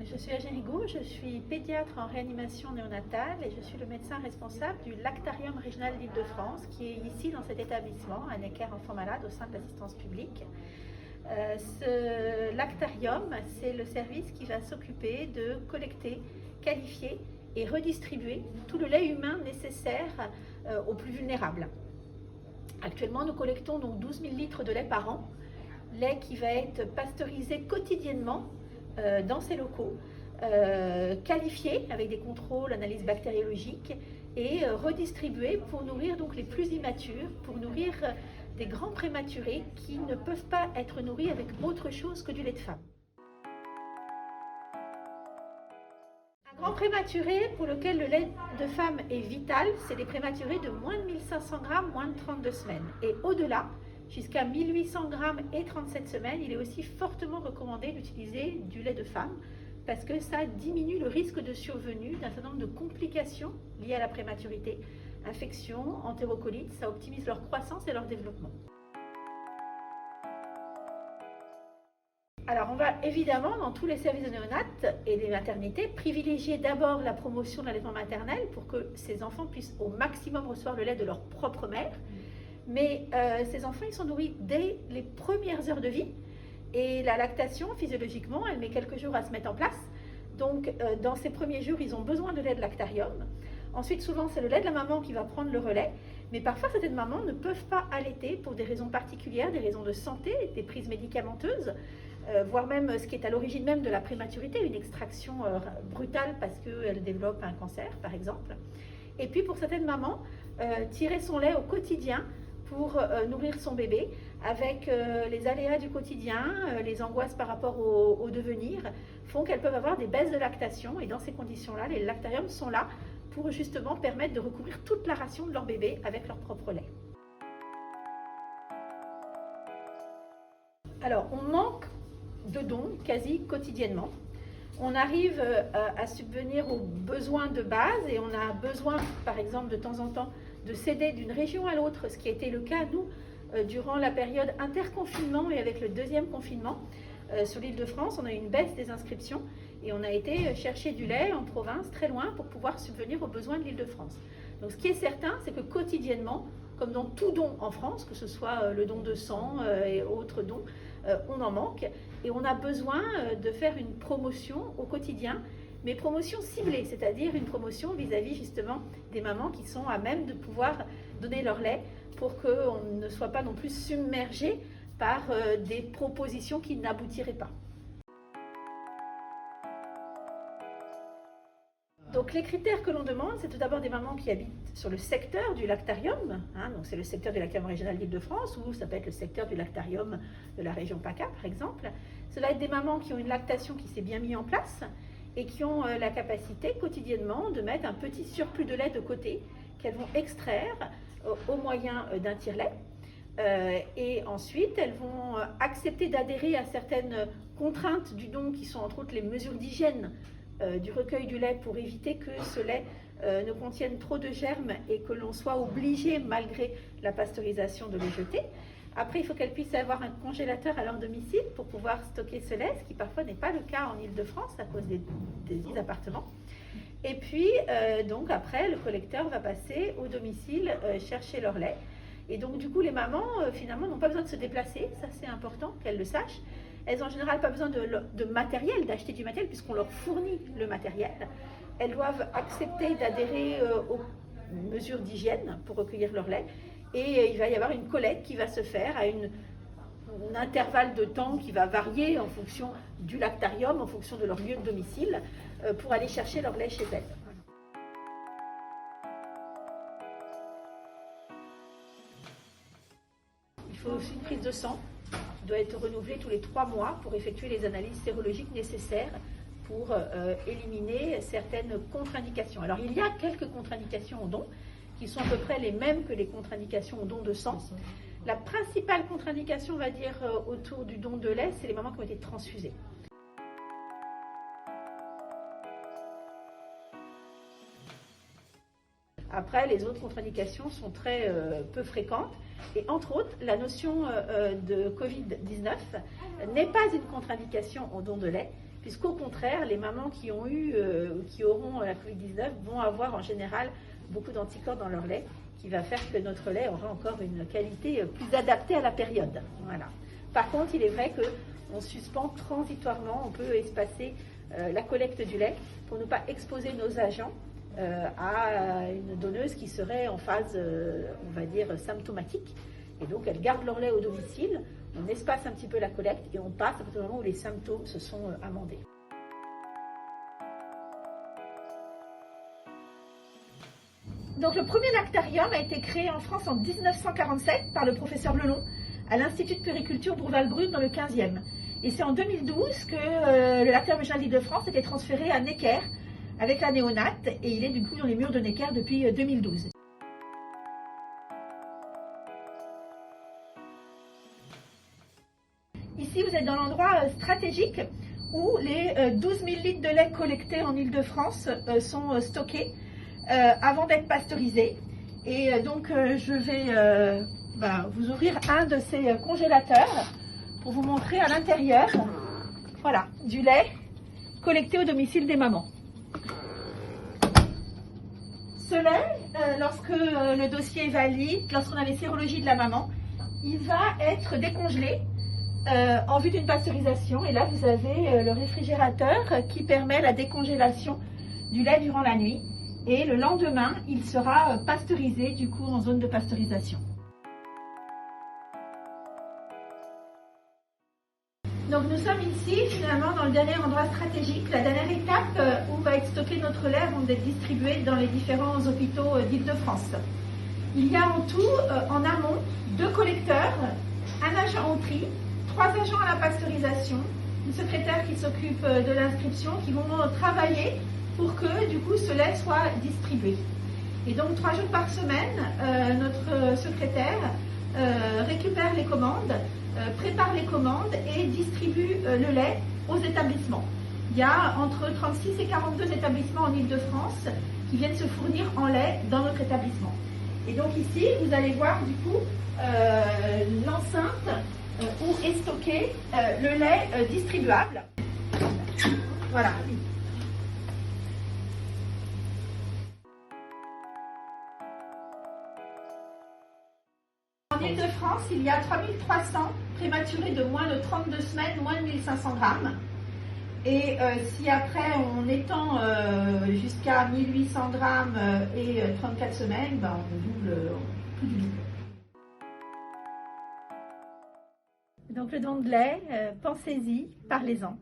Je suis Virginie Goux, je suis pédiatre en réanimation néonatale et je suis le médecin responsable du Lactarium régional d'Île-de-France qui est ici dans cet établissement, à Necker Enfants Malades au sein de l'assistance publique. Ce lactarium, c'est le service qui va s'occuper de collecter, qualifier et redistribuer tout le lait humain nécessaire aux plus vulnérables. Actuellement, nous collectons donc 12 000 litres de lait par an, lait qui va être pasteurisé quotidiennement dans ces locaux, qualifié avec des contrôles, analyses bactériologiques et redistribué pour nourrir donc les plus immatures, pour nourrir des grands prématurés qui ne peuvent pas être nourris avec autre chose que du lait de femme. Un grand prématuré pour lequel le lait de femme est vital, c'est les prématurés de moins de 1500 grammes, moins de 32 semaines. Et au-delà, jusqu'à 1800 grammes et 37 semaines, il est aussi fortement recommandé d'utiliser du lait de femme parce que ça diminue le risque de survenue d'un certain nombre de complications liées à la prématurité, infections, entérocolites, ça optimise leur croissance et leur développement. Alors on va évidemment dans tous les services de néonates et des maternités privilégier d'abord la promotion de l'allaitement maternel pour que ces enfants puissent au maximum recevoir le lait de leur propre mère. Mais ces enfants, ils sont nourris dès les premières heures de vie et la lactation, physiologiquement, elle met quelques jours à se mettre en place. Donc, dans ces premiers jours, ils ont besoin de lait de lactarium. Ensuite, souvent, c'est le lait de la maman qui va prendre le relais. Mais parfois, certaines mamans ne peuvent pas allaiter pour des raisons particulières, des raisons de santé, des prises médicamenteuses, voire même ce qui est à l'origine même de la prématurité, une extraction brutale parce qu'elle développe un cancer, par exemple. Et puis, pour certaines mamans, tirer son lait au quotidien pour nourrir son bébé avec les aléas du quotidien, les angoisses par rapport au devenir, font qu'elles peuvent avoir des baisses de lactation. Et dans ces conditions-là, les lactariums sont là pour justement permettre de recouvrir toute la ration de leur bébé avec leur propre lait. Alors, on manque de dons quasi quotidiennement. On arrive à subvenir aux besoins de base et on a besoin, par exemple, de temps en temps, de céder d'une région à l'autre, ce qui a été le cas, nous, durant la période interconfinement et avec le deuxième confinement. Sur l'Île-de-France, on a eu une baisse des inscriptions et on a été chercher du lait en province, très loin, pour pouvoir subvenir aux besoins de l'Île-de-France. Donc ce qui est certain, c'est que quotidiennement, comme dans tout don en France, que ce soit le don de sang et autres dons, on en manque et on a besoin de faire une promotion au quotidien, mais promotion ciblée, c'est-à-dire une promotion vis-à-vis justement des mamans qui sont à même de pouvoir donner leur lait pour qu'on ne soit pas non plus submergé par des propositions qui n'aboutiraient pas. Donc les critères que l'on demande, c'est tout d'abord des mamans qui habitent sur le secteur du lactarium, donc c'est le secteur du lactarium régional d'Île-de-France, ou ça peut être le secteur du lactarium de la région PACA par exemple. Cela va être des mamans qui ont une lactation qui s'est bien mise en place et qui ont la capacité quotidiennement de mettre un petit surplus de lait de côté qu'elles vont extraire au moyen d'un tire-lait. Et ensuite, elles vont accepter d'adhérer à certaines contraintes du don qui sont entre autres les mesures d'hygiène du recueil du lait pour éviter que ce lait ne contienne trop de germes et que l'on soit obligé, malgré la pasteurisation, de les jeter. Après, il faut qu'elles puissent avoir un congélateur à leur domicile pour pouvoir stocker ce lait, ce qui parfois n'est pas le cas en Île-de-France à cause des appartements. Et puis, donc après, le collecteur va passer au domicile chercher leur lait. Et donc, du coup, les mamans, finalement, n'ont pas besoin de se déplacer. Ça, c'est important qu'elles le sachent. Elles n'ont en général pas besoin de matériel, d'acheter du matériel, puisqu'on leur fournit le matériel. Elles doivent accepter d'adhérer aux mesures d'hygiène pour recueillir leur lait. Et il va y avoir une collecte qui va se faire à un intervalle de temps qui va varier en fonction du lactarium, en fonction de leur lieu de domicile, pour aller chercher leur lait chez elles. Il faut aussi une prise de sang qui doit être renouvelée tous les 3 mois pour effectuer les analyses sérologiques nécessaires pour éliminer certaines contre-indications. Alors il y a quelques contre-indications au don qui sont à peu près les mêmes que les contre-indications au don de sang. La principale contre-indication, on va dire, autour du don de lait, c'est les mamans qui ont été transfusées. Après, les autres contre-indications sont très peu fréquentes. Et entre autres, la notion de Covid-19 n'est pas une contre-indication au don de lait, puisqu'au contraire, les mamans qui ont eu ou qui auront la Covid-19 vont avoir en général beaucoup d'anticorps dans leur lait, qui va faire que notre lait aura encore une qualité plus adaptée à la période. Voilà. Par contre, il est vrai qu'on suspend transitoirement, on peut espacer la collecte du lait pour ne pas exposer nos agents à une donneuse qui serait en phase, on va dire, symptomatique. Et donc, elles gardent leur lait au domicile, on espace un petit peu la collecte et on passe à partir du moment où les symptômes se sont amendés. Donc, le premier lactarium a été créé en France en 1947 par le professeur Lelon à l'Institut de Puériculture Bourval-Brune dans le 15e. Et c'est en 2012 que le lactarium régional d'Île-de-France a été transféré à Necker avec la néonate et il est du coup dans les murs de Necker depuis 2012. Ici, vous êtes dans l'endroit stratégique où les 12 000 litres de lait collectés en Île-de-France sont stockés avant d'être pasteurisés. Et donc, je vais vous ouvrir un de ces congélateurs pour vous montrer à l'intérieur, voilà, du lait collecté au domicile des mamans. Ce lait, lorsque le dossier est valide, lorsqu'on a les sérologies de la maman, il va être décongelé en vue d'une pasteurisation. Et là, vous avez le réfrigérateur qui permet la décongélation du lait durant la nuit. Et le lendemain, il sera pasteurisé du coup en zone de pasteurisation. Donc nous sommes ici finalement dans le dernier endroit stratégique, la dernière étape où va être stocké notre lait avant d'être distribué dans les différents hôpitaux d'Île-de-France. Il y a en tout, en amont, 2 collecteurs, un agent au tri, 3 agents à la pasteurisation, une secrétaire qui s'occupe de l'inscription, qui vont travailler pour que du coup ce lait soit distribué. Et donc 3 jours par semaine, notre secrétaire récupère les commandes, prépare les commandes et distribue le lait aux établissements. Il y a entre 36 et 42 établissements en Île-de-France qui viennent se fournir en lait dans notre établissement. Et donc ici, vous allez voir du coup l'enceinte où est stocké le lait distribuable. Voilà. En Île-de-France, il y a 3300 prématurés de moins de 32 semaines, moins de 1500 grammes. Et si après on étend jusqu'à 1800 grammes et 34 semaines, on double, plus du double. Donc le don de lait, pensez-y, parlez-en.